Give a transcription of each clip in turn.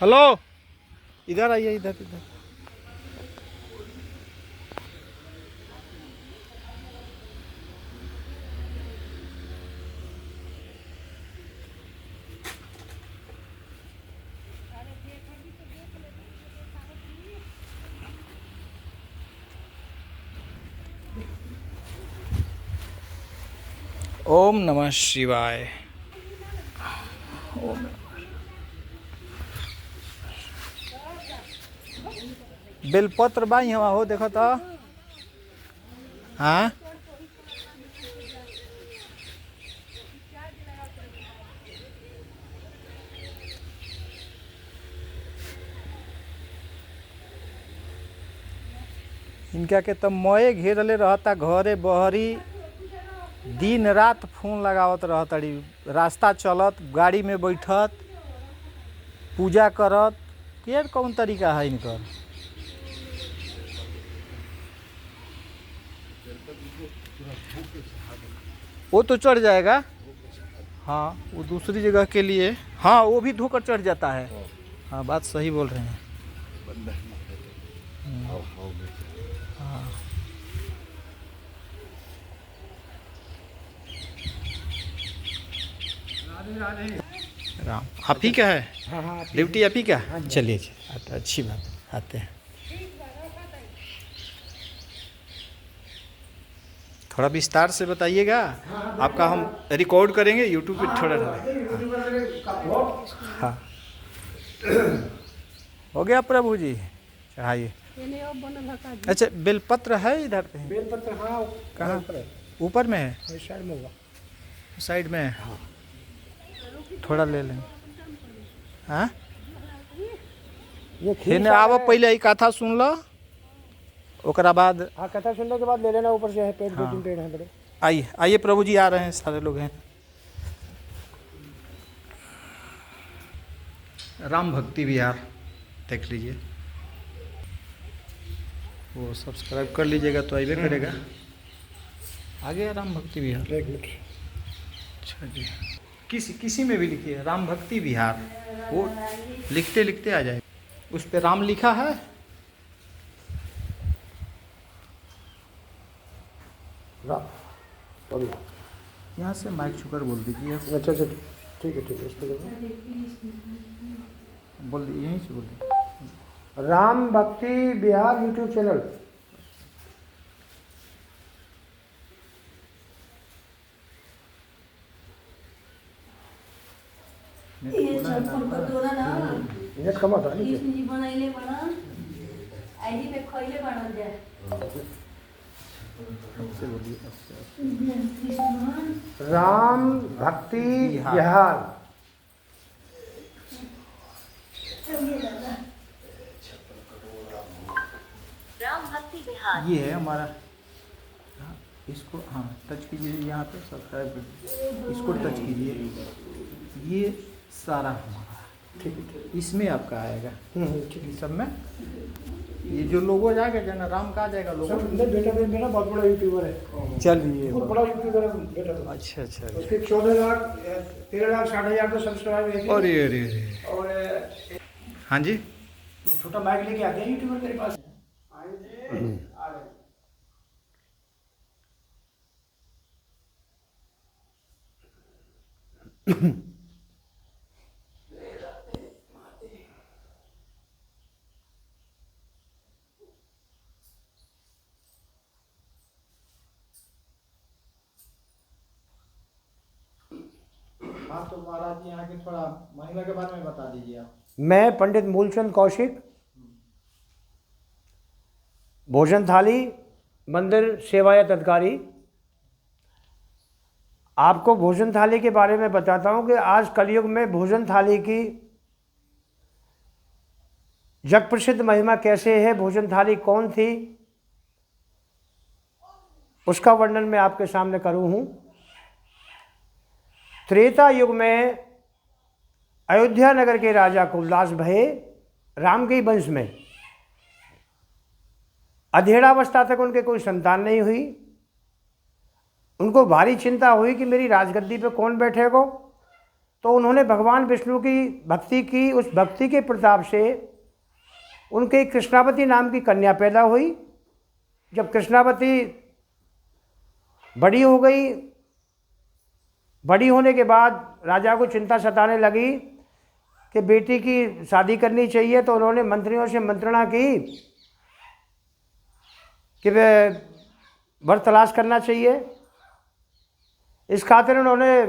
Hello, इधर आइए, इधर इधर। ओम नमः शिवाय। ओम। बेलपत्र बाई हवा हो, देखो तो। हाँ, इनका के तो मोए घेरले रहता, घरे बहरी दिन रात फोन लगावत रहतड़ी, रास्ता चलत, गाड़ी में बैठत, पूजा करत। केर कौन तरीका है इनकर? वो तो चढ़ जाएगा। हाँ, वो दूसरी जगह के लिए। हाँ, वो भी धोकर चढ़ जाता है। हाँ, बात सही बोल रहे हैं। हाँ, राम आप ही का है? हाँ हाँ, ड्यूटी आप ही का? चलिए, अच्छी बात, आते हैं। थोड़ा विस्तार से बताइएगा। आपका हम रिकॉर्ड करेंगे यूट्यूब पे थोड़ा। हाँ, हो गया प्रभु जी, चढ़ाइए। अच्छा, बेलपत्र है इधर पे? बेलपत्र, हाँ। कहाँ? ऊपर में है? साइड में होगा। साइड में है? हाँ, थोड़ा ले लें। हाँ, ये आवा पहले ही कथा सुन लो, ओकरा बाद। हाँ, कथा सुनने के बाद ले लेना। ऊपर से है पेड़, हाँ। 2-3 पेड़ हैं बड़े। आइए आइए, प्रभु जी आ रहे हैं, सारे लोग हैं। राम भक्ति विहार देख लीजिए, वो सब्सक्राइब कर लीजिएगा तो आइए करेगा। आ गया राम भक्ति विहार। 1 मिनट। अच्छा जी, किसी में भी लिखिए राम भक्ति विहार, वो लिखते लिखते आ जाए। उस पे राम लिखा है। यहाँ से माइक छूकर बोल दीजिए। अच्छा अच्छा, ठीक है ठीक है। इस पे बोल दीजिए, यहीं से बोल दीजिए। राम भक्ति बिहार यूट्यूब चैनल। नेट कम था नहीं राम भक्ति बिहार। राम भक्ति बिहार ये है हमारा। इसको हाँ टच कीजिए, यहाँ पे सब्सक्राइब कीजिए, इसको टच कीजिए। ये सारा हमारा, ठीक है। इसमें आपका आएगा। ठीक है। सब में ये जो लोगो जाएगा जना राम का आ जाएगा लोगो। बेटा मेरा बहुत बड़ा यूट्यूबर है। चलिए, बहुत बड़ा यूट्यूबर है बेटा तो। अच्छा अच्छा। उसके 14 लाख 13 लाख 6,500 तो सब्सक्राइबर है। अरे अरे अरे, और हाँ जी, छोटा माइक लेके आते हैं यूट्यूबर मेरे पास। हाँ तो महाराज जी यहाँ के थोड़ा महिमा के बारे में बता दीजिए आप। मैं पंडित मूलचंद कौशिक, भोजन थाली मंदिर सेवायत अधिकारी। आपको भोजन थाली के बारे में बताता हूँ कि आज कलयुग में भोजन थाली की जग प्रसिद्ध महिमा कैसे है, भोजन थाली कौन थी, उसका वर्णन मैं आपके सामने करूँ हूँ। त्रेता युग में अयोध्या नगर के राजा कुलदास भये राम के ही वंश में। अधेड़ावस्था तक उनके कोई संतान नहीं हुई। उनको भारी चिंता हुई कि मेरी राजगद्दी पे कौन बैठेगा। तो उन्होंने भगवान विष्णु की भक्ति की। उस भक्ति के प्रताप से उनके कृष्णावती नाम की कन्या पैदा हुई। जब कृष्णावती बड़ी हो गई, बड़ी होने के बाद राजा को चिंता सताने लगी कि बेटी की शादी करनी चाहिए। तो उन्होंने मंत्रियों से मंत्रणा की कि वे वर तलाश करना चाहिए। इस खातिर उन्होंने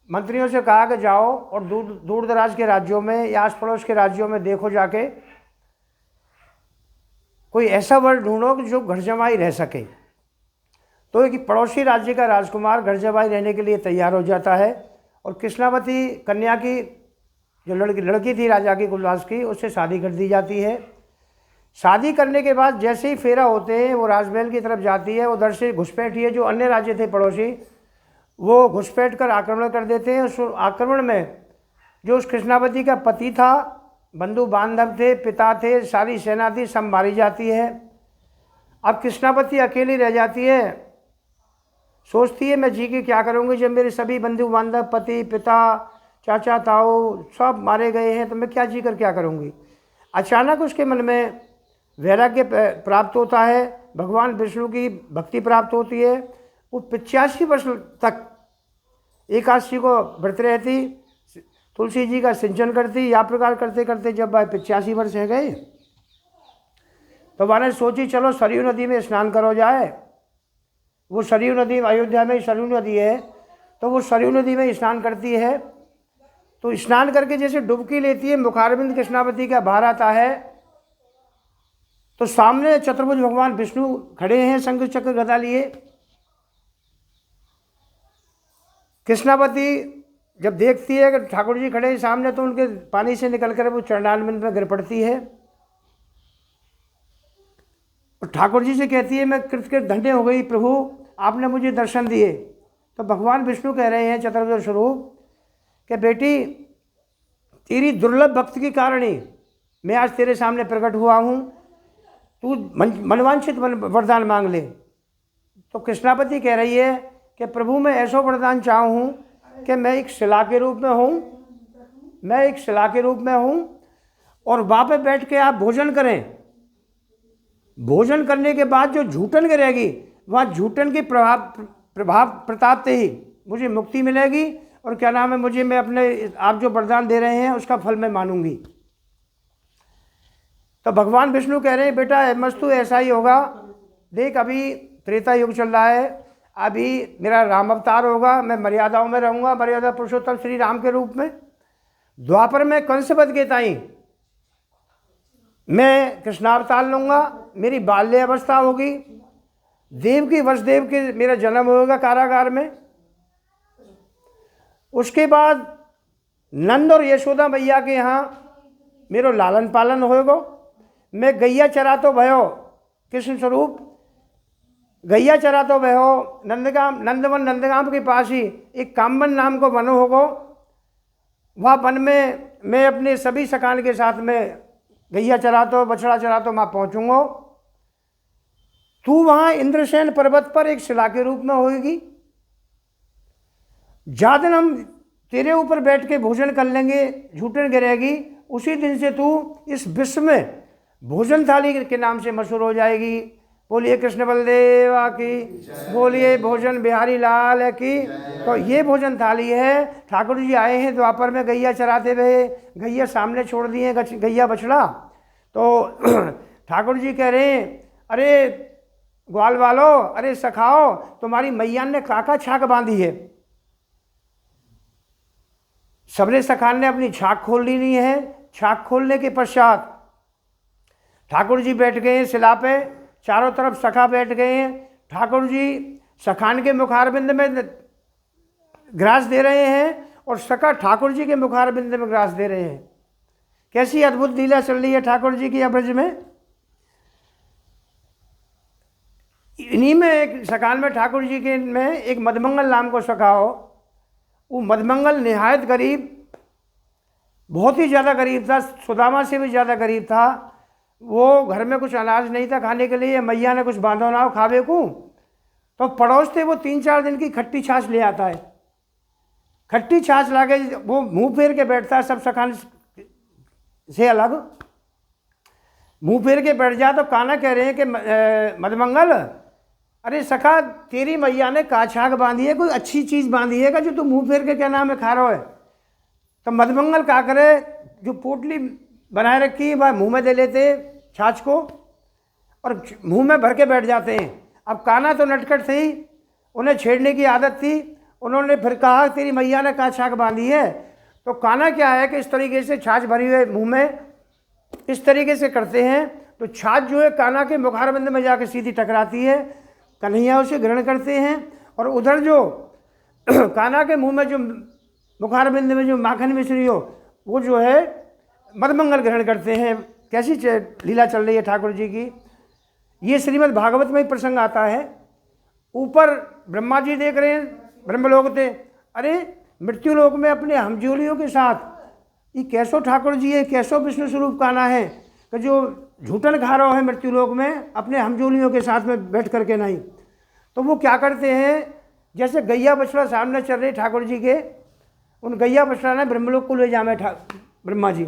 मंत्रियों से कहा कि जाओ और दूर दराज के राज्यों में या आस पड़ोस के राज्यों में देखो जाके कोई ऐसा वर ढूंढो कि जो घर जमाई रह सके। तो एक पड़ोसी राज्य का राजकुमार घर जमाई रहने के लिए तैयार हो जाता है और कृष्णावती कन्या की जो लड़की थी राजा की कुलदास की, उससे शादी कर दी जाती है। शादी करने के बाद जैसे ही फेरा होते हैं वो राजमहल की तरफ जाती है। उधर से घुसपैठिए जो अन्य राज्य थे पड़ोसी, वो घुसपैठ कर आक्रमण कर देते हैं। उस आक्रमण में जो उस कृष्णावती का पति था, बंधु बांधव थे, पिता थे, सारी सेना थी, सब मारी जाती है। अब कृष्णावती अकेली रह जाती है। सोचती है मैं जी के क्या करूँगी जब मेरे सभी बंधु बांधव, पति, पिता, चाचा, ताऊ सब मारे गए हैं, तो मैं क्या जी कर क्या करूँगी। अचानक उसके मन में वैराग्य प्राप्त होता है, भगवान विष्णु की भक्ति प्राप्त होती है। वो 85 वर्ष तक एकादशी को व्रत रहती, तुलसी जी का सिंचन करती। या प्रकार करते करते जब 85 वर्ष रह गए तो मैंने सोची चलो सरयू नदी में स्नान करो जाए। वो सरयू नदी, अयोध्या में सरयू नदी है, तो वो सरयू नदी में स्नान करती है। तो स्नान करके जैसे डुबकी लेती है, मुखारबिंद कृष्णावती का बाहर आता है, तो सामने चतुर्भुज भगवान विष्णु खड़े हैं शंख चक्र गदा लिए। कृष्णावती जब देखती है कि ठाकुर जी खड़े सामने, तो उनके पानी से निकलकर वो चरणारविंद में गिर पड़ती है और ठाकुर जी से कहती है मैं कृतकृत धन्य हो गई प्रभु, आपने मुझे दर्शन दिए। तो भगवान विष्णु कह रहे हैं चतुर्भुज स्वरूप कि बेटी तेरी दुर्लभ भक्ति के कारण ही मैं आज तेरे सामने प्रकट हुआ हूँ, तू मनवांछित वरदान मांग ले। तो कृष्णावती कह रही है कि प्रभु मैं ऐसा वरदान चाहूँ हूँ कि मैं एक शिला के रूप में हूँ, मैं एक शिला के रूप में हूँ और वहाँ पे बैठ के आप भोजन करें। भोजन करने के बाद जो झूठन गिरेगी, वहाँ झूठन के प्रभाव प्रताप से ही मुझे मुक्ति मिलेगी और क्या नाम है, मुझे मैं अपने आप जो वरदान दे रहे हैं उसका फल मैं मानूंगी। तो भगवान विष्णु कह रहे हैं बेटा मस्तु ऐसा ही होगा। देख अभी त्रेता युग चल रहा है, अभी मेरा राम अवतार होगा, मैं मर्यादाओं में रहूँगा, मर्यादा पुरुषोत्तम श्री राम के रूप में। द्वापर में कंसवध के ताई मैं कृष्णावतार लूँगा, मेरी बाल्य अवस्था होगी, देव की वसुदेव के मेरा जन्म होगा कारागार में। उसके बाद नंद और यशोदा मैया के यहाँ मेरो लालन पालन होगा। मैं गैया चरा तो भयो कृष्ण स्वरूप, गैया चरा तो भयो नंदगाम के पास ही एक कामवन नाम को वन होगा। वह वन में मैं अपने सभी सखान के साथ में गैया चरा तो बछड़ा चरा तो वहाँ पहुँचूँगा। तू वहाँ इंद्रसेन पर्वत पर एक शिला के रूप में होगी। ज्यादा दिन हम तेरे ऊपर बैठ के भोजन कर लेंगे, झूठन गिरेगी, उसी दिन से तू इस विश्व में भोजन थाली के नाम से मशहूर हो जाएगी। बोलिए कृष्ण बलदेवा की, बोलिए भोजन बिहारी लाल की। तो ये भोजन थाली है। ठाकुर जी आए हैं द्वापर में गैया चराते हुए, गैया सामने छोड़ दिए, गैया बछड़ा। तो ठाकुर जी कह रहे हैं अरे ग्वाल वालो, अरे सखाओ, तुम्हारी मैया ने काका छाक बांधी है। सबने सखान ने अपनी छाक खोल ली है। छाक खोलने के पश्चात ठाकुर जी बैठ गए हैं शिला पे, चारों तरफ सखा बैठ गए हैं। ठाकुर जी सखान के मुखारबिंद में ग्रास दे रहे हैं और सखा ठाकुर जी के मुखारबिंद में ग्रास दे रहे हैं। कैसी अद्भुत लीला चल रही है ठाकुर जी की अब्रज में। इन्हीं में एक सखान में ठाकुर जी के में एक मधमंगल नाम को सखा हो, वो मदमंगल निहायत गरीब, बहुत ही ज़्यादा गरीब था, सुदामा से भी ज़्यादा गरीब था। वो घर में कुछ अनाज नहीं था खाने के लिए, मैया ने कुछ बांधो ना हो खावे को, तो पड़ोस थे वो 3-4 दिन की खट्टी छाछ ले आता है। खट्टी छाछ लाके वो मुंह फेर के बैठता है, सब सखान से अलग मुंह फेर के बैठ जा। तो कान्हा कह रहे हैं कि मदमंगल, अरे सखा तेरी मैया ने काछाग बांधी है, कोई अच्छी चीज़ बांधी है क्या जो तू मुंह फेर के क्या नाम है खा रहा है। तो मदमंगल क्या करे, जो पोटली बनाए रखी वह मुंह में दे लेते छाछ को और मुंह में भर के बैठ जाते हैं। अब कान्हा तो नटखट थे ही, उन्हें छेड़ने की आदत थी। उन्होंने फिर कहा तेरी मैया ने काछाग बांधी है। तो कान्हा क्या है कि इस तरीके से छाछ भरी हुए मुंह में इस तरीके से करते हैं, तो छाछ जो है कान्हा के मुखारबिंद में जाकर सीधी टकराती है। कन्हैया उसे ग्रहण करते हैं और उधर जो कान्हा के मुंह में जो मुखारबिंद में जो माखन मिश्री हो वो जो है मदमंगल ग्रहण करते हैं। कैसी लीला चल रही है ठाकुर जी की। ये श्रीमद् भागवत में ही प्रसंग आता है। ऊपर ब्रह्मा जी देख रहे हैं, ब्रह्मलोक थे, अरे मृत्युलोक में अपने हमजोलियों के साथ ये कैसो ठाकुर जी है, कैसो विष्णु स्वरूप कान्हा है कि जो झूठन खा रहा है मृत्युलोक में अपने हमजोलियों के साथ में बैठ करके नहीं। तो वो क्या करते हैं, जैसे गैया बछड़ा सामने चल रहे ठाकुर जी के, उन गैया बछड़ा ने ब्रह्मलोक को ले जामे ब्रह्मा जी।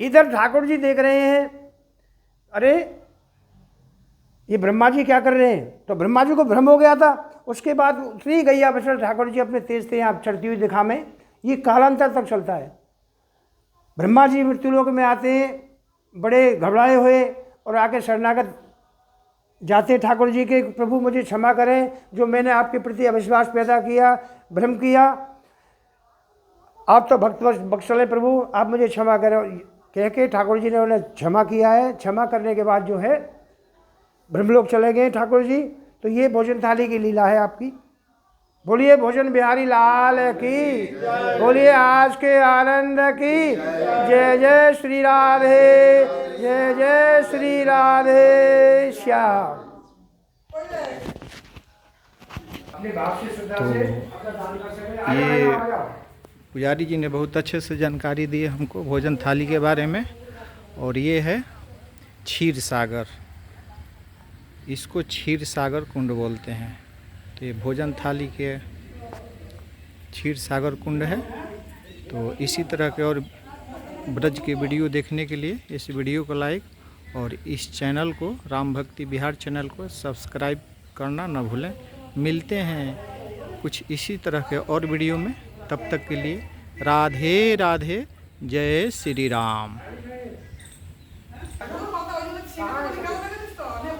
इधर ठाकुर जी देख रहे हैं, अरे ये ब्रह्मा जी क्या कर रहे हैं। तो ब्रह्मा जी को भ्रम हो गया था। उसके बाद उतनी गैया बछड़ा ठाकुर जी अपने तेज थे यहाँ चढ़ती हुई दिखा में, ये कालांतर तक चलता है। ब्रह्मा जी मृत्युलोक में आते हैं बड़े घबराए हुए और आके शरणागत जाते ठाकुर जी के, प्रभु मुझे क्षमा करें जो मैंने आपके प्रति अविश्वास पैदा किया, भ्रम किया, आप तो भक्त बख्शले प्रभु, आप मुझे क्षमा करें। कह के ठाकुर जी ने उन्हें क्षमा किया है। क्षमा करने के बाद जो है ब्रह्मलोक चले गए ठाकुर जी। तो ये भोजन थाली की लीला है आपकी। बोलिए भोजन बिहारी लाल की, बोलिए आज के आनंद की। जय जय श्री राधे, जय जय श्री राधे श्याम। अपने भाव से श्रद्धा से अपना दान कर सकें। ये पुजारी जी ने बहुत अच्छे से जानकारी दी है हमको भोजन थाली के बारे में। और ये है क्षीर सागर, इसको क्षीर सागर कुंड बोलते हैं। तो ये भोजन थाली के क्षीर सागर कुंड है। तो इसी तरह के और ब्रज के वीडियो देखने के लिए इस वीडियो को लाइक और इस चैनल को, राम भक्ति बिहार चैनल को सब्सक्राइब करना न भूलें। मिलते हैं कुछ इसी तरह के और वीडियो में, तब तक के लिए राधे राधे, जय श्री राम।